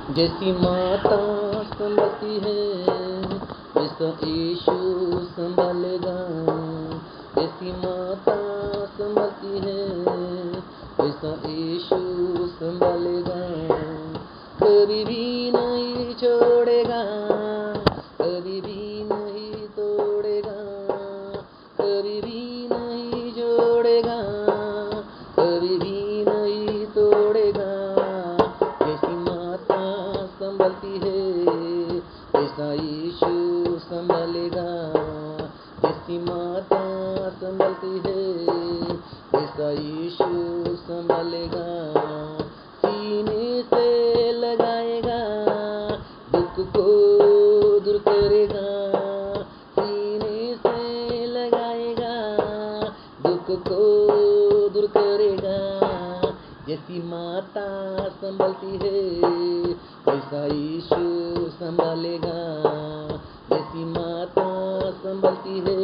जैसी माता संभलती है वैसा यीशु संभालेगा। जैसी माता संभलती है वैसा यीशु संभालेगा। कभी भी नहीं छोड़ेगा, कभी भी नहीं तोड़ेगा, कभी भी नहीं छोड़ेगा, कभी भी नहीं तोड़ेगा। जैसी माता संभलती है वैसा यीशु संभालेगा। जैसी माता संभलती है वैसा यीशु संभालेगा। सीने से लगाएगा, दुख को दूर करेगा। सीने से लगाएगा, दुख को दूर करेगा। जैसी माता संभलती है वैसा यीशु संभालेगा। जैसी माता संभलती है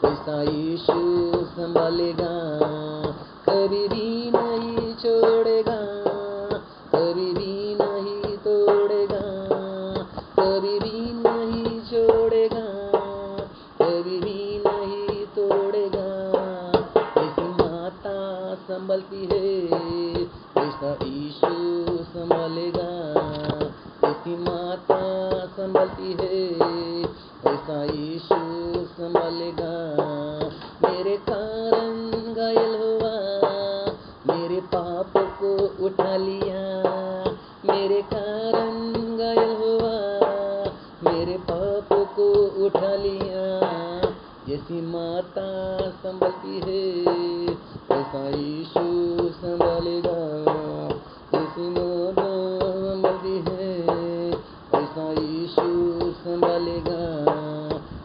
वैसा यीशु संभालेगा। कभी भी नहीं छोड़ेगा, कभी भी नहीं तोड़ेगा, कभी भी नहीं छोड़ेगा, कभी भी नहीं तोड़ेगा। जैसी माता संभलती है वैसा यीशु संभालेगा। जैसी माता संभलती है वैसा यीशु संभालेगा। मेरे कारण घायल हुआ, मेरे पाप को उठा लिया। मेरे कारण घायल हुआ, मेरे पाप को उठा लिया। जैसी माता संभलती है वैसा यीशु संभालेगा। जैसी माता संभलती है वैसा यीशु संभालेगा।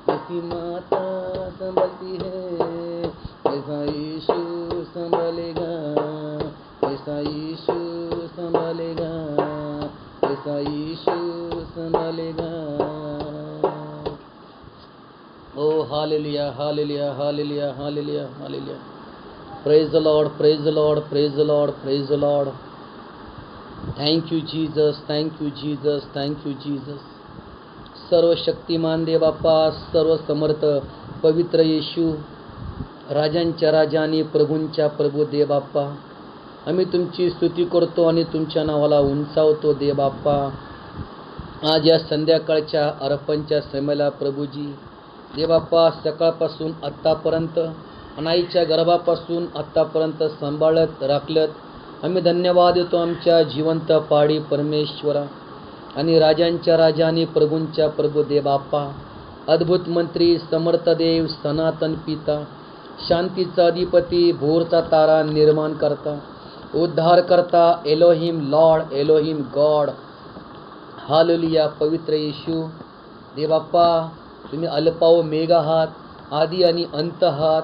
जैसी माता संभलती है वैसा यीशु संभालेगा। वैसा यीशु संभालेगा, वैसा यीशु संभालेगा। ओ hallelujah, hallelujah, hallelujah, hallelujah, hallelujah. Praise the lord, praise the lord, praise the lord, praise the lord. Thank you Jesus, thank you Jesus, thank you Jesus. सर्वशक्तिमान देव बाप्पा, सर्व समर्थ पवित्र येशू, राजांच्या राजा आणि प्रभूंच्या प्रभू देव बाप्पा, आम्ही तुमची स्तुती करतो आणि तुमच्या नावाला उंचावतो देव बाप्पा। आज या संध्याकाळच्या अर्पणच्या समयाला प्रभूजी देव बाप्पा, सकाळपासून आत्तापर्यंत अनाईच्या गर्भापासून आत्तापर्यंत सांभाळत राखलत आम्ही धन्यवाद देतो आमच्या जिवंत पाडी परमेश्वरा आणि राजांच्या राजा आणि प्रभूंच्या प्रभू देव बाप्पा, अद्भुत मंत्री, समर्थ देव, सनातन पिता, शांतीचा अधिपती, भोरचा तारा, निर्माण करता, उद्धार करता, Elohim Lord, Elohim God. Hallelujah. पवित्र येशू देव बाप्पा, तुम्ही अल्फा व मेगा आहात, आदी आणि अंत आहात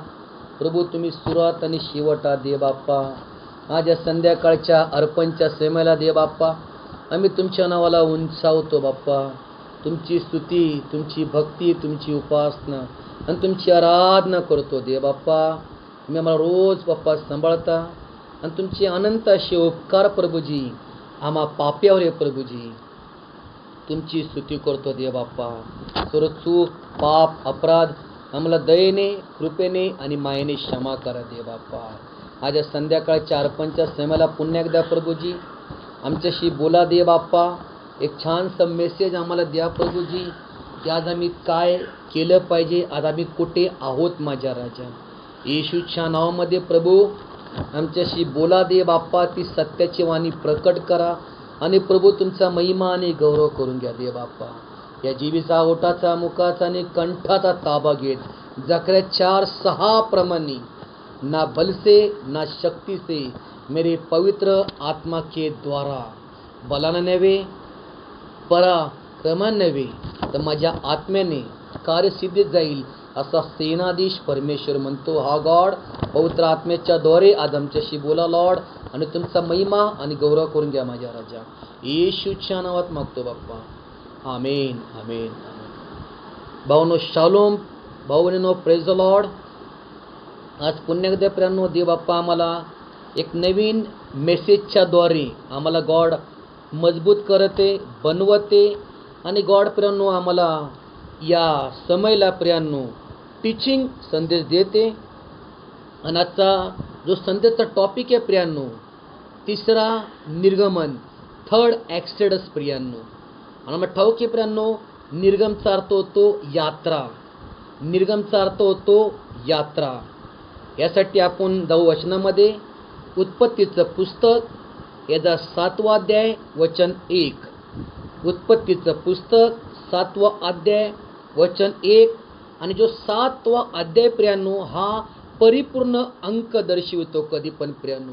प्रभू। तुम्ही सुरुवात आणि शेवट आहात देव बाप्पा। आज या संध्याकाळच्या अर्पणच्या समयाला देव बाप्पा, आम्ही तुमच्या नावाला उंचावतो बाप्पा। तुमची स्तुती, तुमची भक्ती, तुमची उपासना आणि तुमची आराधना करतो देव बाप्पा। तुम्ही आम्हाला रोज बाप्पा सांभाळता आणि तुमचे अनंत असे उपकार प्रभूजी आम्हा पाप्यावर आहे प्रभूजी। तुमची स्तुती करतो देव बाप्पा। सर्व चूक, पाप, अपराध आम्हाला दयेने, कृपेने आणि मायेने क्षमा करा देव बाप्पा। आज या संध्याकाळच्या अर्पणच्या समयाला पुन्हा एकदा प्रभूजी आमच्याशी बोला देव बाप्पा। एक छानसा मेसेज आम्हाला द्या प्रभूजी की आज आम्ही काय केलं पाहिजे, आज आम्ही कुठे आहोत माझ्या राजा। येशूच्या नावामध्ये प्रभू आमच्याशी बोला देव बाप्पा। ती सत्याची वाणी प्रकट करा आणि प्रभू तुमचा महिमा आणि गौरव करून घ्या देव बाप्पा। या जीवीचा, ओठाचा, मुखाचा आणि कंठाचा ताबा घेत जकर्या 4:6 प्रमाणे, ना बल से ना शक्ति से, मेरे पवित्र आत्मा के द्वारा, बलानं नव्हे, पराक्रमानं नव्हे, तर माझ्या आत्म्याने कार्यसिद्धीत जाईल असा सेनाधीश परमेश्वर म्हणतो। हा गॉड पवित्र आत्म्याच्या द्वारे आज आमच्याशी बोला लॉर्ड आणि तुमचा महिमा आणि गौरव करून घ्या माझ्या राजा। येशूच्या नावात मागतो बाप्पा, आमेन, आमेन, आमेन। भावनो शालोम, भावनो प्रेज द लॉर्ड। आज पुन्हा एकदा प्रियांनो देव बाप्पा आम्हाला एक नवीन मेसेजच्या द्वारे आम्हाला गॉड मजबूत करते, बनवते आणि गॉड प्रियांनो आम्हाला या समयला प्रियांनो टीचिंग संदेश देते. आणि आजचा जो संदेशचा टॉपिक आहे प्रियांनो, तिसरा निर्गमन, थर्ड ॲक्सेडस प्रियांनो. आणि मग ठाऊक आहे प्रियांनो, निर्गमचा अर्थ होतो यात्रा. निर्गमचा अर्थ होतो यात्रा. यासाठी आपण जाऊ वचनामध्ये. उत्पत्तीचं पुस्तक याचा 7वा अध्याय वचन 1. उत्पत्तीचं पुस्तक 7वा अध्याय वचन 1. आणि जो 7वा अध्याय प्रियांनो हा परिपूर्ण अंक दर्शवितो. कधी पण प्रियांनो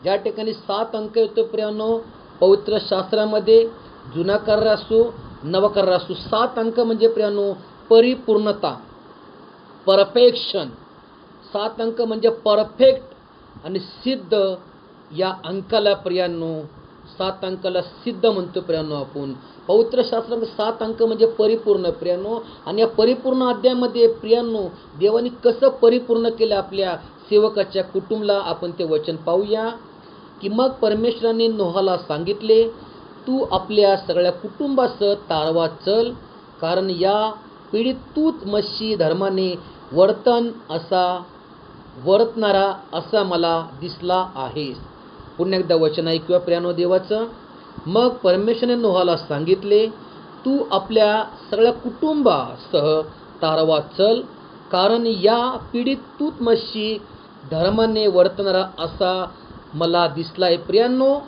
ज्या ठिकाणी 7 अंक येतो प्रियांनो पवित्र शास्त्रामध्ये, जुना करार असो नवा करार असो, 7 अंक म्हणजे प्रियांनो परिपूर्णता, परफेक्शन. 7 अंक म्हणजे परफेक्ट आणि सिद्ध. या अंकाला प्रियांनो 7 अंकाला सिद्ध म्हणतो प्रियांनो आपण. पवित्र शास्त्रामध्ये 7 अंक म्हणजे परिपूर्ण प्रियांनो. आणि या परिपूर्ण अध्यायामध्ये प्रियांनो देवाने कसं परिपूर्ण केलं आपल्या सेवकाच्या कुटुंबाला, आपण ते वचन पाहूया. की मग परमेश्वराने नोहाला सांगितले, तू आपल्या सगळ्या कुटुंबासह तारवा चल, कारण या पिढीत तूच मशी धर्माने वर्तनारा असा मला दिसला आहेस. पुन्हा एकदा वचन ऐकूया प्रियांनो देवाचं. मग परमेश्वराने नोहाला सांगितले, तू आपल्या सगळ्या कुटुंबासह तारवा चल, कारण या पीडित तूच मशी धर्माने वर्तनारा असा मला दिसला आहे. प्रियांनो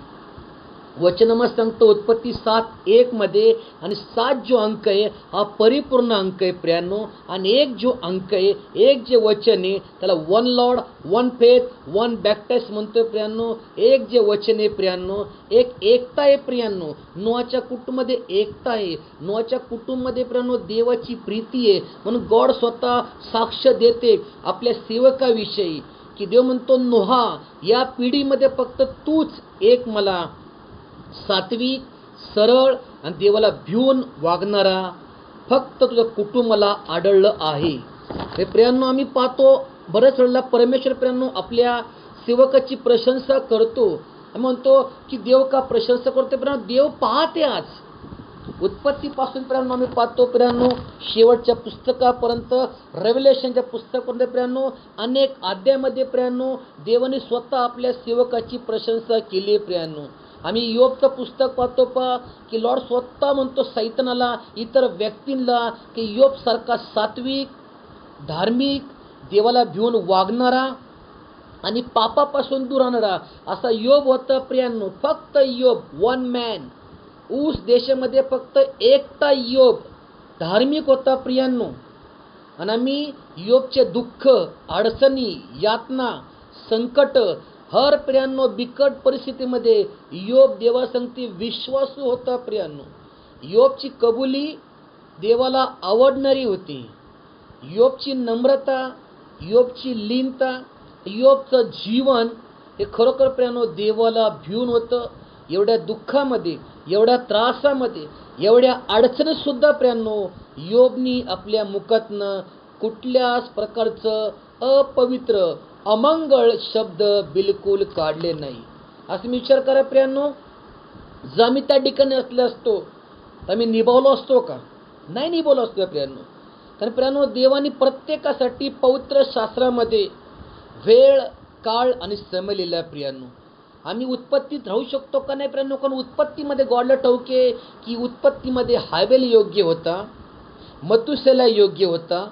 वचनामध्ये सांगतो उत्पत्ती 7:1 मध्ये. आणि 7 जो अंक आहे हा परिपूर्ण अंक आहे प्रियांनो. आणि 1 जो अंक आहे, 1 जे वचन आहे त्याला 1 लॉर्ड, 1 फेथ, 1 बॅप्टाइज म्हणतोय प्रियांनो. 1 जे वचन आहे प्रियांनो, एक एकता आहे प्रियांनो. नोआच्या कुटुंबामध्ये एकता आहे. नोआच्या कुटुंबामध्ये प्रियांनो देवाची प्रीती आहे. म्हणून गॉड स्वतः साक्ष देते आपल्या सेवकाविषयी की देव म्हणतो, नोहा या पिढीमध्ये फक्त तूच एक मला सात्विक, सरळ आणि देवाला भिवून वागणारा फक्त तुझं कुटुंबाला आढळलं आहे. हे प्रियांनो आम्ही पाहतो बऱ्याच वेळेला परमेश्वर प्रियांनो आपल्या सेवकाची प्रशंसा करतो. आम्ही म्हणतो की देव का प्रशंसा करतो प्रियांनो? देव पाहते. आज उत्पत्तीपासून प्रियांनो आम्ही पाहतो प्रियांनो शेवटच्या पुस्तकापर्यंत, रेव्हलेशनच्या पुस्तकापर्यंत प्रियांनो अनेक अध्यायामध्ये प्रियांनो देवाने स्वतः आपल्या सेवकाची प्रशंसा केली आहे प्रियांनो. आम्ही योबचं पुस्तक पाहतो की लॉर्ड स्वतः म्हणतो सैतानाला, इतर व्यक्तींना की योबसारखा सात्विक, धार्मिक, देवाला भिवून वागणारा आणि पापापासून दूर राहणारा असा योब होता प्रियांनो. फक्त योब, 1 मॅन. ऊस देशामध्ये फक्त एकटा योब धार्मिक होता प्रियांनो. आणि आम्ही योबचे दुःख, अडचणी, यातना, संकट, हर प्रियांनो बिकट परिस्थितीमध्ये योब देवासंगती विश्वासू होता प्रियांनो. योबची कबुली देवाला आवडणारी होती. योबची नम्रता, योबची लीनता, योबचं जीवन हे खरोखर प्रियांनो देवाला भिवून होतं. एवढ्या दुःखामध्ये, एवढ्या त्रासामध्ये, एवढ्या अडचणीत सुद्धा प्रियांनो योबनी आपल्या मुखातनं कुठल्याच प्रकारचं अपवित्र, अमंगळ शब्द बिलकुल काढले नाही. असं मी विचार करा प्रियांनो, जर आम्ही त्या ठिकाणी असले असतो तर आम्ही निभावलो असतो का? नाही निभावलो असतो प्रियांनो. कारण प्रियांनो देवाने प्रत्येकासाठी पवित्र शास्त्रामध्ये वेळ, काळ आणि समय लिहिला प्रियांनो. आम्ही उत्पत्तीत राहू शकतो का नाही प्रियांनो? कारण उत्पत्तीमध्ये गॉडला ठाऊके की उत्पत्तीमध्ये हाबेल योग्य होता, मथुसेला योग्य होता,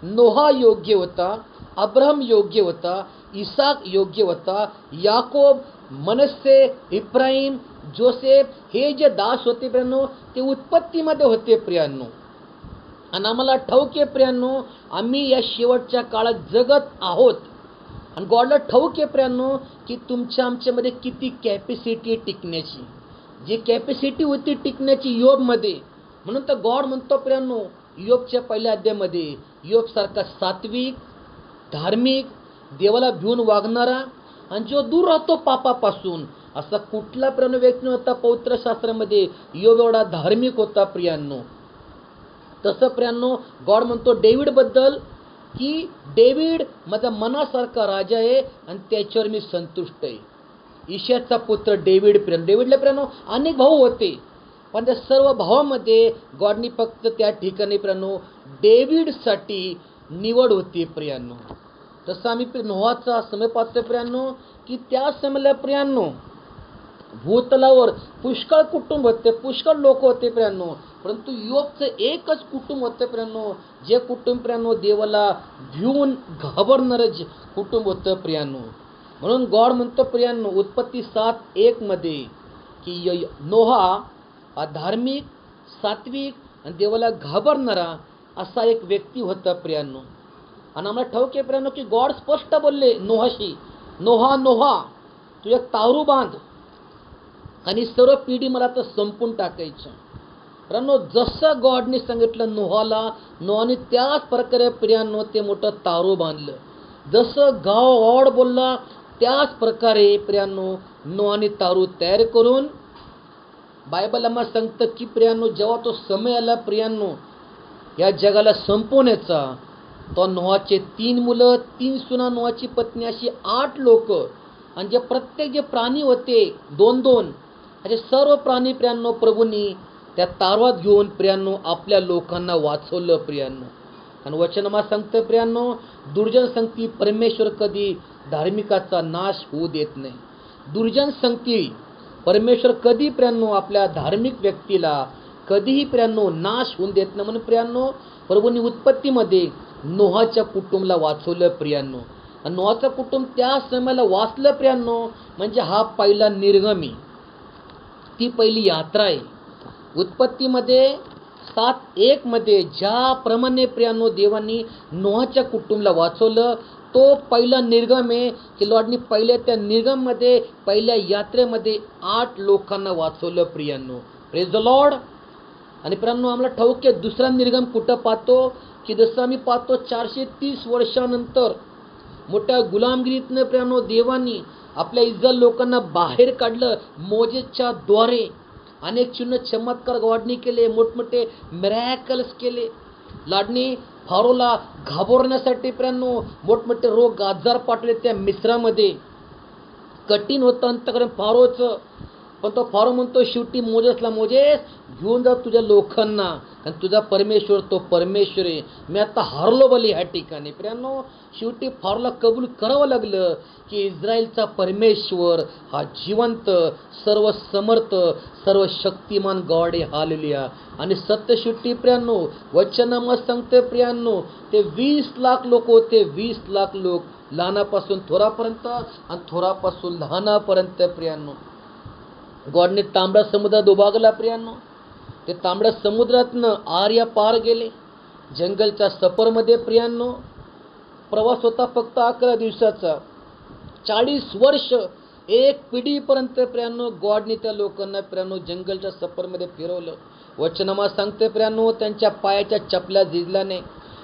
नोहा योग्य होता, अब्राहम योग्य होता, इसाक योग्य होता, याकोब, मनस्से, इब्राहिम, जोसेफ हे जे दास होते प्रियांनो ते उत्पत्तीमध्ये होते प्रियांनो. आणि आम्हाला ठाऊक आहे प्रियांनो आम्ही या शेवटच्या काळात जगत आहोत. आणि गॉडला ठाऊक आहे प्रियांनो की तुमच्या आमच्यामध्ये किती कॅपॅसिटी टिकण्याची, जी कॅपॅसिटी होती टिकण्याची योबमध्ये. म्हणून तर गॉड म्हणतो प्रियांनो योबच्या पहिल्या अध्यायामध्ये, योबसारखा सात्विक, धार्मिक, देवाला भिवून वागणारा आणि जो दूर राहतो पापापासून असा कुठला प्रियांनो व्यक्ती नव्हता पवित्र शास्त्रामध्ये योब एवढा धार्मिक होता प्रियांनो. तसं प्रियांनो गॉड म्हणतो डेव्हिडबद्दल की डेव्हिड माझा मनासारखा राजा आहे आणि त्याच्यावर मी संतुष्ट आहे. ईशाचा पुत्र डेव्हिड प्रियानो. डेव्हिडला प्रियानो अनेक भाऊ होते, पण त्या सर्व भावामध्ये गॉडनी फक्त त्या ठिकाणी प्रियानो डेव्हिडसाठी निवड होती प्रियानो. तसं आम्ही नोहाचा समय पाहतो प्रियानो, की त्या समयला प्रियानो भूतलावर पुष्कळ कुटुंब होते, पुष्कळ लोक होते प्रियानो, परंतु योबचं एकच कुटुंब होतं प्रियानो, जे कुटुंब प्रियानो देवाला भिवून घाबरणारं जे कुटुंब होतं प्रियानो. म्हणून गॉड म्हणतो प्रियानो उत्पत्ती 7:1 मध्ये की नोहा हा धार्मिक, सात्विक आणि देवाला घाबरणारा असा एक व्यक्ती होता प्रियानो. आणि आम्हाला ठाऊक आहे प्रियानो की गॉड स्पष्ट बोलले नोहाशी, नोहा नोहा तू एक तारू बांध आणि सर्व पिढी मला तर संपून टाकायचं. प्रियानो जसं गॉडने सांगितलं नोहाला, नोहाने त्याच प्रकारे प्रियानो ते मोठं तारू बांधलं. जसं गॉड बोलला त्याच प्रकारे प्रियानो नोहाने तारू तयार करून, बायबल आम्हाला सांगतं की प्रियानो जेव्हा तो समय आला प्रियानो या जगाला संपवण्याचा, तो नोहाचे 3 मुलं, 3 सुना, नोहाची पत्नी, अशी 8 लोक, आणि जे प्रत्येक जे प्राणी होते 2-2 असे सर्व प्राणी प्रियानो प्रभूंनी त्या तारवात घेऊन प्रियानो आपल्या लोकांना वाचवलं प्रियानो. आणि वचनमा सांगतं प्रियानो दुर्जन संगती परमेश्वर कधी धार्मिकाचा नाश होऊ देत नाही. दुर्जन संगती परमेश्वर कधी प्रियानो आपल्या धार्मिक व्यक्तीला कधीही प्रियानो नाश होऊन देत नाही. म्हणून प्रियानो प्रभूंनी उत्पत्तीमध्ये नोहाच्या कुटुंबाला वाचवलं प्रियानो. आणि नोहाचं कुटुंब त्या समयाला वाचलं प्रियानो, म्हणजे हा पहिला निर्गमी, ती पहिली यात्रा आहे. उत्पत्तीमध्ये 7:1 मध्ये ज्याप्रमाणे प्रियानो देवांनी नोहाच्या कुटुंबाला वाचवलं, तो पहिला निर्गम आहे की लॉर्डनी पहिल्या त्या निर्गममध्ये, पहिल्या यात्रेमध्ये 8 लोकांना वाचवलं प्रियानो. Praise the Lord. आणि प्रियानो आम्हाला ठाऊक आहे दुसरा निर्गम कुठं पाहतो, की जसं आम्ही पाहतो 430 वर्षानंतर मोठ्या गुलामगिरीतनं प्रियानो देवांनी आपल्या इस्रायल लोकांना बाहेर काढलं मोजेसच्या द्वारे. अनेक चिन्ह चमत्कार गॉडनी केले, मोठमोठे मिरॅकल्स केले. लॉर्डनी फारोला घाबरण्यासाठी प्रियानो मोठमोठे रोग आजार पाठवले त्या मिस्रामध्ये. कठीण होतं अंतकरण फारोचं, पण तो फारो म्हणतो शेवटी मोजेसला, मोजेस घेऊन जा तुझ्या लोकांना, आणि तुझा परमेश्वर तो परमेश्वर आहे. मी आता हारलो बोले ह्या ठिकाणी. प्रियानो शेवटी फारोला कबूल करावं लागलं की इस्रायलचा परमेश्वर हा जिवंत, सर्व समर्थ, सर्व शक्तिमान गॉड आहे. हालेलुया. आणि सत्य शेवटी प्रियानो वचनामध्ये सांगते प्रियानो ते 20 लाख लोक होते, 20 लाख लोक, लहानापासून थोरापर्यंत आणि थोरापासून लहानापर्यंत प्रियानो. गॉडने तांबडा समुद्रात उभागला प्रियानो. ते तांबड्या समुद्रातनं आर्या पार गेले. जंगलच्या सफरमध्ये प्रियानो प्रवास होता फक्त 11 दिवसाचा. 40 वर्ष, एक पिढीपर्यंत प्रियानो गॉडने त्या लोकांना प्रियानो जंगलच्या सफरमध्ये फिरवलं. वचनामा सांगते प्रियानो त्यांच्या पायाच्या चपल्या झिजल्या नाही,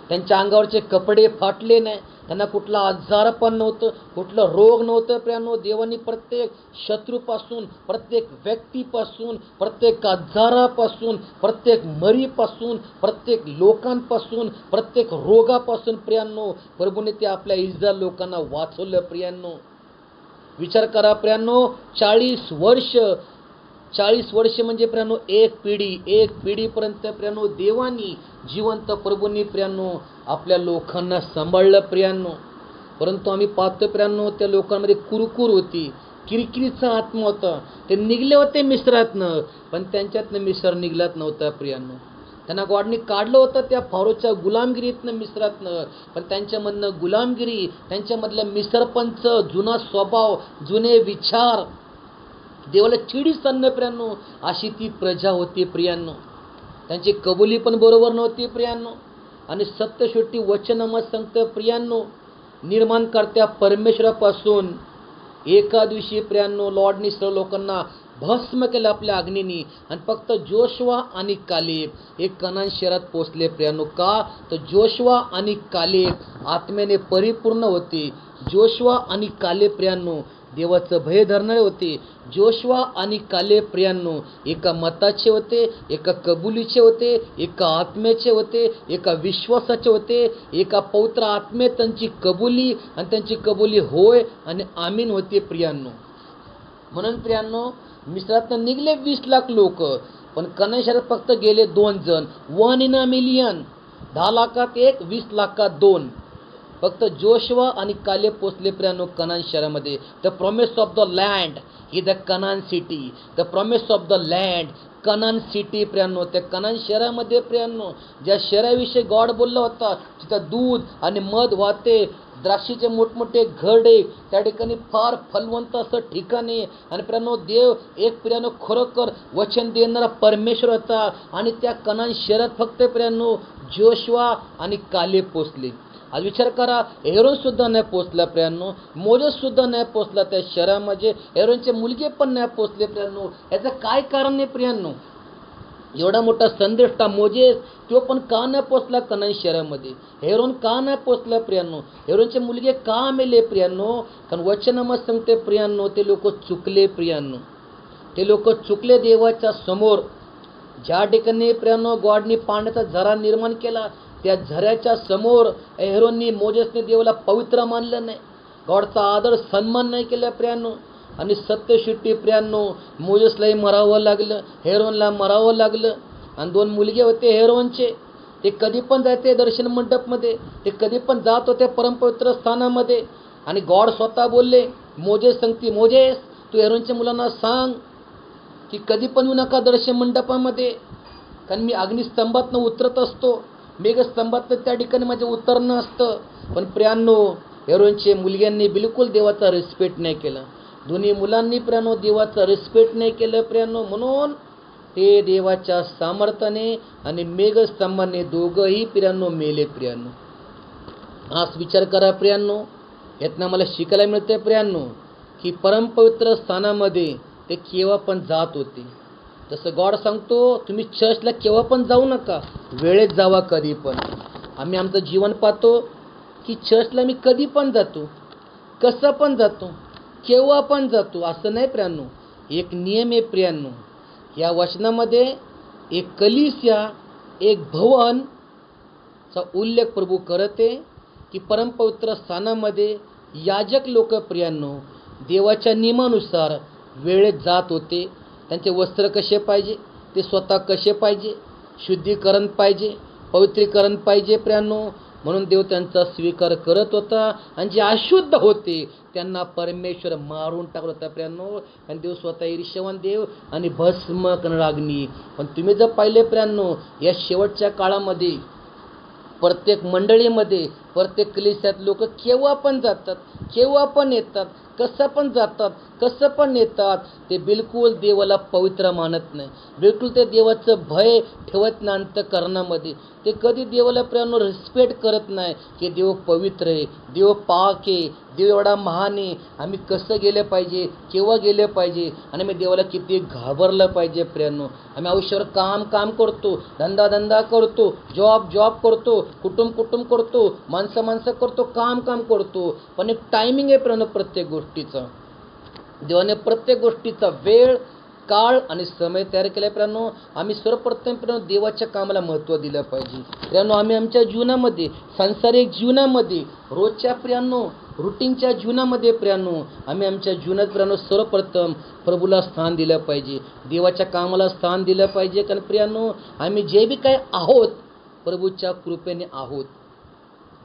त्यांच्या अंगावरचे कपडे फाटले नाही, त्यांना कुठला आजारपण नव्हतं, कुठलं रोग नव्हतं प्रियानो. देवानी प्रत्येक शत्रूपासून, प्रत्येक व्यक्तीपासून, प्रत्येक आजारापासून, प्रत्येक मरीपासून, प्रत्येक लोकांपासून, प्रत्येक रोगापासून प्रियानो प्रभूने ते आपल्या इस्रायल लोकांना वाचवलं प्रियानो. विचार करा प्रियानो 40 वर्ष, 40 वर्ष म्हणजे प्रियानो एक पिढी, एक पिढीपर्यंत प्रियानो देवानी जिवंत प्रभूंनी प्रियानो आपल्या लोकांना सांभाळलं प्रियानो. परंतु आम्ही पाहतो प्रियानो त्या लोकांमध्ये कुरकुर होती, किरकिरीचा आत्मा होता. ते निघले होते मिस्रातनं, पण त्यांच्यातनं मिसर निघलात नव्हता प्रियानो. त्यांना गॉडने काढलं होतं त्या फारोच्या गुलामगिरीतनं, मिस्रातनं, पण त्यांच्यामधनं गुलामगिरी, त्यांच्यामधलं मिसरपंच, जुना स्वभाव, जुने विचार, देवाला चिडीच आणणं प्रियानो, अशी ती प्रजा होती प्रियानो. त्यांची कबुली पण बरोबर नव्हती प्रियानो. आणि सत्य शेवटी वचनामध्ये सांगतं प्रियानो निर्माणकर्त्या परमेश्वरापासून एका दिवशी प्रियानो लॉर्डनी सर्व लोकांना भस्म केलं आपल्या अग्नीनी. आणि फक्त जोशवा आणि कालेब एक कनान शहरात पोचले प्रियानो. का तर जोशवा आणि कालेब आत्म्याने परिपूर्ण होते. जोशवा आणि कालेब प्रियानो देवाचं भय धरणारे होते. जोशवा आणि कालेब प्रियानो एका मताचे होते, एका कबुलीचे होते, एका आत्म्याचे होते, एका विश्वासाचे होते. एका पवित्र आत्मेत त्यांची कबुली, आणि त्यांची कबुली होय आणि आमीन होती प्रियानो. म्हणून प्रियांनो, मिस्रातनं निघले 20 लाख लोक, पण कनान शहरात फक्त गेले 2 जण. 1 in a million. 10 लाखात 1, 20 लाखात 2. फक्त जोशुआ आणि कालेब पोचले प्रियांनो कनान शहरामध्ये. The promise of the land ही the Canaan city. The promise of the land, Canaan city प्रियांनो. त्या कनान शहरामध्ये प्रियांनो, ज्या शहराविषयी गॉड बोलला होता, तिथं दूध आणि मध वाहते, द्राक्षीचे मोठमोठे घरडे, त्या ठिकाणी फार फलवंत असं ठिकाण आहे. आणि प्रियांनो, देव एक प्रियांनो खरोखर वचन देणारा परमेश्वर होता. आणि त्या कनान शहरात फक्त प्रियांनो जोशुआ आणि कालेब पोचले. आज विचार करा, एरोन सुद्धा नाही पोचला प्रियांनो, मोजेस सुद्धा नाही पोचला त्या शहरामध्ये, एरोनचे मुलगे पण नाही पोचले प्रियांनो. याचं काय कारण आहे प्रियांनो? एवढा मोठा संदेष्टा मोजेस, तो पण का नाही पोचला कनान शहरामध्ये? हेरोन का नाही पोचला प्रियांनो? हेरोनचे मुलगे का मेले प्रियांनो? कारण वचनामध्ये सांगते प्रियांनो, ते लोक चुकले प्रियांनो. ते लोक चुकले देवाच्या समोर. ज्या ठिकाणी प्रियांनो गॉडनी पाण्याचा झरा निर्माण केला, त्या झऱ्याच्या समोर हेरोननी मोजेसने देवाला पवित्र मानलं नाही, गॉडचा आदर सन्मान नाही केला प्रियांनो. आणि सत्यशिट्टी प्रियांनो, मोजेसलाही मरावं लागलं, हेरोनला मरावं लागलं. आणि 2 मुलगे होते हेरोनचे, ते कधी पण जायचे दर्शन मंडपमध्ये, ते कधी पण जात होते परमपवित्र स्थानामध्ये. आणि गॉड स्वतः बोलले, मोजेस सांगते, मोजेस तू हेरोनच्या मुलांना सांग की कधी पण येऊ नका दर्शन मंडपामध्ये, कारण मी अग्निस्तंभातनं उतरत असतो, मेघस्तंभातनं त्या ठिकाणी माझे उतरणं असतं. पण प्रियांनो, हेरोनचे मुलग्यांनी बिलकुल देवाचा रिस्पेक्ट नाही केला. दोन्ही मुलांनी प्रियांनो देवाचा रिस्पेक्ट नाही केलं प्रियांनो. म्हणून ते देवाच्या सामर्थ्याने आणि मेघस्तंभाने दोघंही प्रियांनो मेले प्रियांनो. आज विचार करा प्रियांनो, यातनं मला शिकायला मिळते प्रियांनो की परमपवित्र स्थानामध्ये ते केव्हा पण जात होते. तसं गॉड सांगतो, तुम्ही चर्चला केव्हा पण जाऊ नका, वेळेत जावा कधी पण. आम्ही आमचं जीवन पाहतो की चर्चला मी कधी पण जातो, कसं पण जातो, केव्हा पण जातो, असं नाही प्रियांनो. एक नियम आहे प्रियांनो. या वचनामध्ये एक कलीसिया, एक भवनचा उल्लेख प्रभू करते की परमपवित्र स्थानामध्ये याजक लोक प्रियांनो देवाच्या नियमानुसार वेळेत जात होते. त्यांचे वस्त्र कसे पाहिजे, ते स्वतः कसे पाहिजे, शुद्धीकरण पाहिजे, पवित्रीकरण पाहिजे प्रियांनो. म्हणून देव त्यांचा स्वीकार करत होता. आणि जे अशुद्ध होते त्यांना परमेश्वर मारून टाकत होता प्रियांनो. आणि देव स्वतः ईर्ष्यवान देव आणि भस्म करणारा अग्नी. पण तुम्ही जर पाहिले प्रियांनो, या शेवटच्या काळामध्ये प्रत्येक मंडळीमध्ये, प्रत्येक कलिसियात लोक केव्हा पण जातात, केव्हा पण येतात, कसं पण जातात, कसं पण येतात, ते बिलकुल देवाला पवित्र मानत नाही, बिलकुल ते देवाचं भय ठेवत नाही अंतःकरणामध्ये. ते कधी देवाला प्रियांनो रिस्पेक्ट करत नाही की देव पवित्र आहे, देव पाक आहे, देव एवढा महान आहे, आम्ही कसं गेलं पाहिजे, केव्हा गेलं पाहिजे, आणि आम्ही देवाला किती घाबरलं पाहिजे प्रियांनो. आम्ही आयुष्यावर काम करतो, धंदा करतो, जॉब करतो, कुटुंब करतो, माणसं करतो, काम करतो. पण एक टायमिंग आहे प्रियांनो प्रत्येक गोष्टीचा. देवाने प्रत्येक गोष्टीचा वेळ, काळ आणि समय तयार केला प्रियांनो. आम्ही सर्वप्रथम प्रियांनो देवाच्या कामाला महत्त्व दिलं पाहिजे प्रियांनो. आम्ही आमच्या जीवनामध्ये, सांसारिक जीवनामध्ये, रोजच्या प्रियांनो रुटीनच्या जीवनामध्ये प्रियांनो, आम्ही आमच्या जीवनात प्रियांनो सर्वप्रथम प्रभूला स्थान दिलं पाहिजे, देवाच्या कामाला स्थान दिलं पाहिजे. कारण प्रियांनो, आम्ही जे बी काय आहोत प्रभूच्या कृपेने आहोत.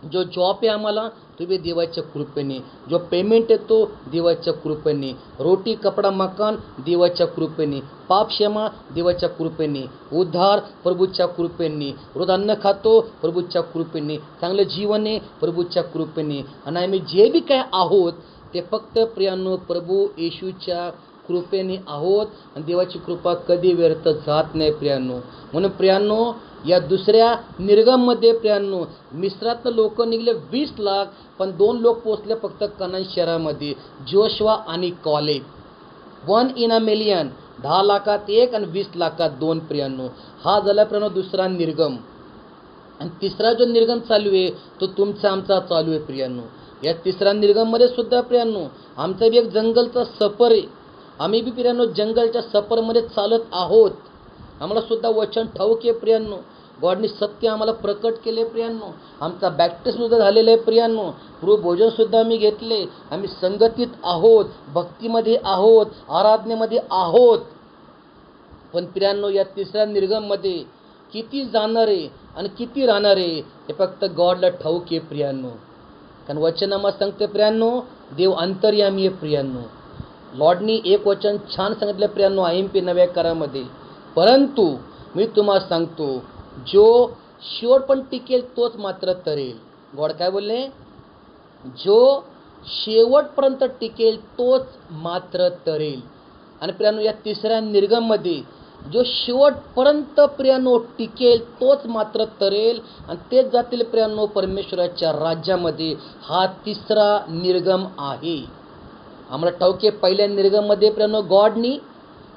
जो जॉब आहे आम्हाला, तो बी देवाच्या कृपेने, जो पेमेंट येतो देवाच्या कृपेने, रोटी कपडा मकान देवाच्या कृपेने, पाप क्षमा देवाच्या कृपेने, उद्धार प्रभूच्या कृपेने, रोज अन्न खातो प्रभूच्या कृपेने, चांगलं जीवन आहे प्रभूच्या कृपेने. आणि आम्ही जे बी काय आहोत ते फक्त प्रियांनो प्रभू येशूच्या कृपेने आहोत. आणि देवाची कृपा कधी व्यर्थ जात नाही प्रियांनो. म्हणून प्रियांनो, या दुसऱ्या निर्गममध्ये प्रियांनो मिस्रातनं लोक निघले 20 लाख, पण 2 लोक पोचले फक्त कनान शहरामध्ये, जोशुआ आणि कालेब. 1 in a million, 10 लाखात 1 आणि 20 लाखात 2 प्रियांनो. हा झाला प्रियांनो दुसरा निर्गम. आणि तिसरा जो निर्गम चालू आहे तो तुमचा आमचा चालू आहे प्रियांनो. या तिसऱ्या निर्गममध्ये सुद्धा प्रियांनो आमचा बी एक जंगलचा सफर आहे. आम्ही बी प्रियांनो जंगलच्या सफरमध्ये चालत आहोत. आम्हाला सुद्धा वचन ठाऊक आहे प्रियांनो. गॉडने सत्य आम्हाला प्रकट केले प्रियांनो. आमचा बॅप्टिस्मसुद्धा झालेला आहे प्रियांनो. भोजनसुद्धा आम्ही घेतले. आम्ही संगतीत आहोत, भक्तीमध्ये आहोत, आराधनेमध्ये आहोत. पण प्रियांनो, या तिसऱ्या निर्गममध्ये किती जाणारे आणि किती राहणारे हे फक्त गॉडला ठाऊक आहे प्रियांनो. कारण वचनामा सांगते प्रियांनो, देव अंतर्यामी आहे प्रियांनो. लॉर्डनी एक वचन छान सांगितलं प्रियांनो IMP नव्या करामध्ये. परंतु मी तुम्हाला सांगतो, जो शेवट पण टिकेल तोच मात्र तरेल. गॉड काय बोलले? जो शेवटपर्यंत टिकेल तोच मात्र तरेल. आणि प्रियांनो, या तिसऱ्या निर्गममध्ये जो शेवटपर्यंत प्रियांनो टिकेल तोच मात्र तरेल आणि तेच जातील प्रियांनो परमेश्वराच्या राज्यामध्ये. हा तिसरा निर्गम आहे. आम्हाला ठाऊक आहे, पहिल्या निर्गममध्ये प्रियांनो गॉडनी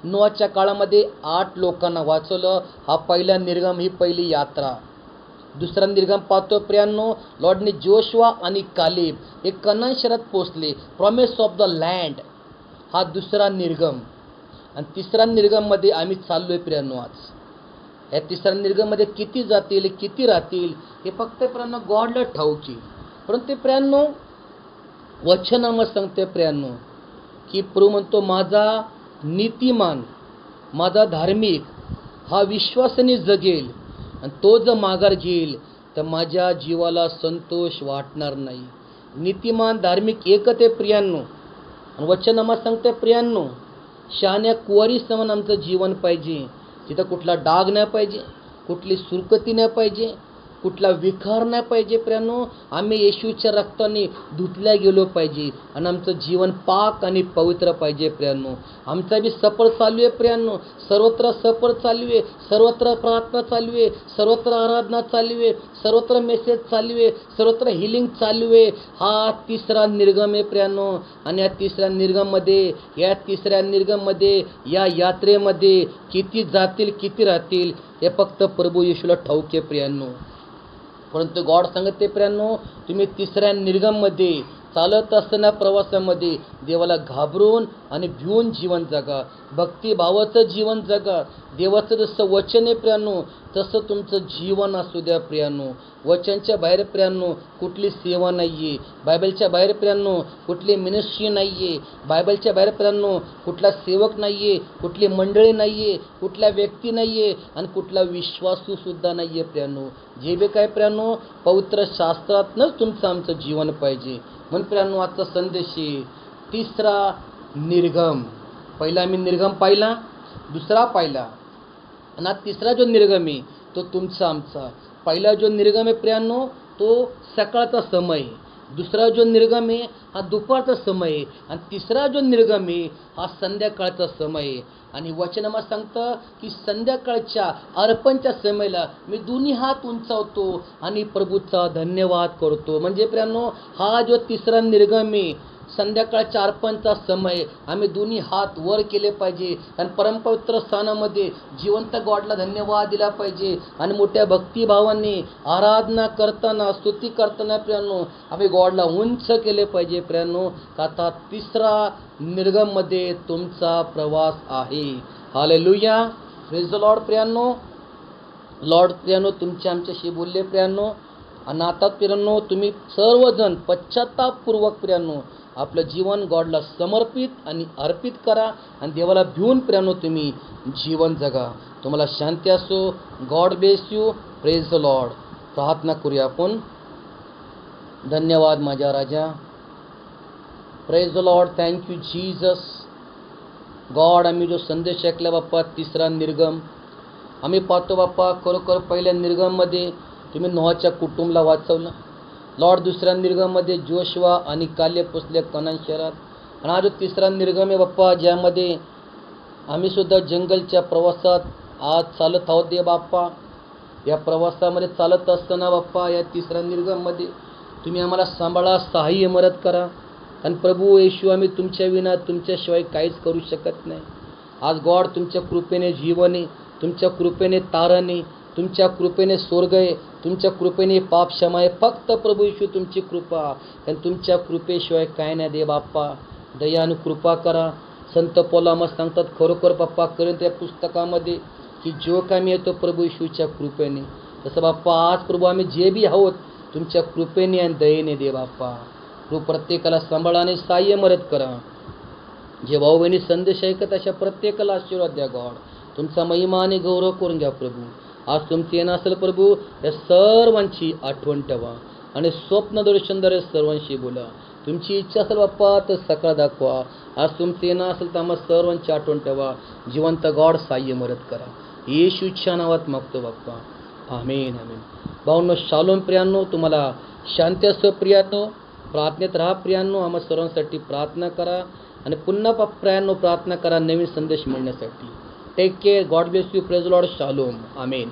नोआच्या काळामध्ये 8 लोकांना वाचवलं. हा पहिला निर्गम, ही पहिली यात्रा. दुसरा निर्गम पाहतो प्रियांनो, लॉर्डने जोशुआ आणि कालेब हे कनान शहरात पोचले, प्रॉमिस ऑफ द लँड. हा दुसरा निर्गम. आणि तिसऱ्या निर्गममध्ये आम्ही चाललोय प्रियांनो आज. या तिसऱ्या निर्गममध्ये किती जातील, किती राहतील हे फक्त प्रियांनो गॉडला ठाऊक आहे. परंतु प्रियांनो, वचनामा सांगते प्रियांनो की प्रभू म्हणतो, माझा नीतिमान, माझा धार्मिक हा विश्वासाने जगेल आणि तो जर माघार घेईल तर माझ्या जीवाला संतोष वाटणार नाही. नीतिमान धार्मिक एकच आहे प्रियांनो. आणि वचनामा सांगते प्रियांनो, शहाण्या कुवारी समान आमचं जीवन पाहिजे. तिथं कुठला डाग नाही पाहिजे, कुठली सुरकती नाही पाहिजे, कुठला विकार नाही पाहिजे प्रियांनो. आम्ही येशूच्या रक्ताने धुतल्या गेलो पाहिजे आणि आमचं जीवन पाक आणि पवित्र पाहिजे प्रियांनो. आमचा बी सफर चालू आहे प्रियांनो. सर्वत्र सफर चालू आहे, सर्वत्र प्रार्थना चालू आहे, सर्वत्र आराधना चालू आहे, सर्वत्र मेसेज चालू आहे, सर्वत्र हिलिंग चालू आहे. हा तिसरा निर्गम आहे प्रियांनो. आणि या तिसऱ्या निर्गममध्ये या यात्रेमध्ये किती जातील, किती राहतील हे फक्त प्रभू येशूला ठाऊक आहे प्रियांनो. परंतु गॉड सांगते प्रियांनो, तुम्ही तिसऱ्या निर्गममध्ये चालत असताना प्रवासामध्ये देवाला घाबरून आणि भिवून जीवन जगा. भक्तिभावाचं जीवन जगा. देवाचं जसं वचन आहे प्रियांनो तसं तुमचं जीवन असू द्या प्रियांनो. वचनच्या बाहेर प्रियांनो कुठली सेवा नाही आहे. बायबलच्या बाहेर प्रियांनो कुठली मिनिस्ट्री नाही आहे. बायबलच्या बाहेर प्रियांनो कुठला सेवक नाही आहे, कुठली मंडळी नाही आहे, कुठल्या व्यक्ती नाही आहे आणि कुठला विश्वासूसुद्धा नाही आहे प्रियांनो. जे बी काय प्रियांनो, पवित्र शास्त्रातनंच तुमचं आमचं जीवन पाहिजे. म्हणून प्रियांनो, आजचा संदेश आहे तिसरा निर्गम. पहिला मी निर्गम पाहिला, दुसरा पाहिला आणि हा तिसरा जो निर्गम आहे तो तुमचा आमचा. पहिला जो निर्गम आहे प्रियांनो तो सकाळचा समय आहे. दुसरा जो निर्गम आहे हा दुपारचा समय आहे आणि तिसरा जो निर्गम आहे हा संध्याकाळचा समय आहे. आणि वचनामा सांगतं की संध्याकाळच्या अर्पणच्या समयला मी दोन्ही हात उंचावतो आणि प्रभूचा धन्यवाद करतो. म्हणजे प्रियांनो, हा जो तिसरा निर्गम आहे संध्याकाळच्या अर्पणचा समय आम्ही दोन्ही हात वर केले पाहिजे आणि परमपवित्र स्थानामध्ये जिवंत गॉडला धन्यवाद दिला पाहिजे. आणि मोठ्या भक्तिभावाने आराधना करताना, स्तुती करताना प्रियांनो आम्ही गॉडला उंच केले पाहिजे प्रियांनो. का आता तिसरा निर्गममध्ये तुमचा प्रवास आहे. हालेलुया, प्रेज द लॉर्ड प्रियांनो. लॉर्ड प्रियांनो तुमचे आमच्याशी बोलले प्रियांनो. आणि आता प्रियांनो तुम्ही सर्वजण पश्चातापपूर्वक प्रियांनो आपलं जीवन गॉडला समर्पित आणि अर्पित करा आणि देवाला भिवून प्रियांनो तुम्ही जीवन जगा. तुम्हाला शांती असो. God bless you. Praise the lord. प्रार्थना करूया आपण. धन्यवाद माझ्या राजा. Praise the lord. Thank you Jesus. God, आम्ही जो संदेश ऐकला बाप्पा तिसरा निर्गम आम्ही पाहतो बाप्पा, खरोखर पहिल्या निर्गममध्ये तुम्ही नोहाच्या कुटुंबाला वाचवलं. लॉर्ड, दुसऱ्या निर्गममध्ये जोशुआ आणि कालेब पोचले कनान शहरात. आणि हा जो तिसरा निर्गम आहे बाप्पा, ज्यामध्ये आम्ही सुद्धा जंगलच्या प्रवासात आज चालत आहोत दे बाप्पा. या प्रवासामध्ये चालत असताना बाप्पा या तिसऱ्या निर्गममध्ये तुम्ही आम्हाला सांभाळा, सहाय्य मदत करा. आणि प्रभू येशू, आम्ही तुमच्या विना तुमच्याशिवाय काहीच करू शकत नाही. आज गॉड तुमच्या कृपेने जीवन आहे, तुमच्या कृपेने तारण आहे, तुमच्या कृपेने स्वर्ग आहे, तुमच्या कृपेने पाप क्षमा आहे. फक्त प्रभू येशू तुमची कृपा आणि तुमच्या कृपेशिवाय काय नाही दे बाप्पा. दया आणि कृपा करा. संत पौलामा सांगतात खरोखर बाप्पा करेन त्या पुस्तकामध्ये की जो काय मी येतो प्रभू येशूच्या कृपेने. तसं बाप्पा आज प्रभू आम्ही जे बी आहोत तुमच्या कृपेने आणि दयेने दे बाप्पा. प्रभू प्रत्येकाला सांभाळा आणि सहाय्य मदत करा. जे भाऊ बहिणी संदेश ऐकत अशा प्रत्येकाला आशीर्वाद द्या गॉड. तुमचा महिमा आणि गौरव करून घ्या प्रभू. आज तुमचे येणं असेल प्रभू, या सर्वांची आठवण ठेवा आणि स्वप्न दर्शनद्वारे सर्वांशी बोला. तुमची इच्छा असेल बाप्पा तर सकाळ दाखवा. आज तुमचं येणं असेल तर आम्हाला सर्वांची आठवण ठेवा. जिवंत गॉड सहाय्य मदत करा. येशूच्या नावात मागतो बाप्पा. आमेन आमेन. भाऊंनो शालोम प्रियांनो, तुम्हाला शांती असो प्रियांनो. प्रार्थनेत राहा प्रियांनो. आम्हा सर्वांसाठी प्रार्थना करा आणि पुन्हा प्रियांनो प्रार्थना करा नवीन संदेश मिळण्यासाठी. Take care. God bless you. Praise Lord. Shalom. Amen.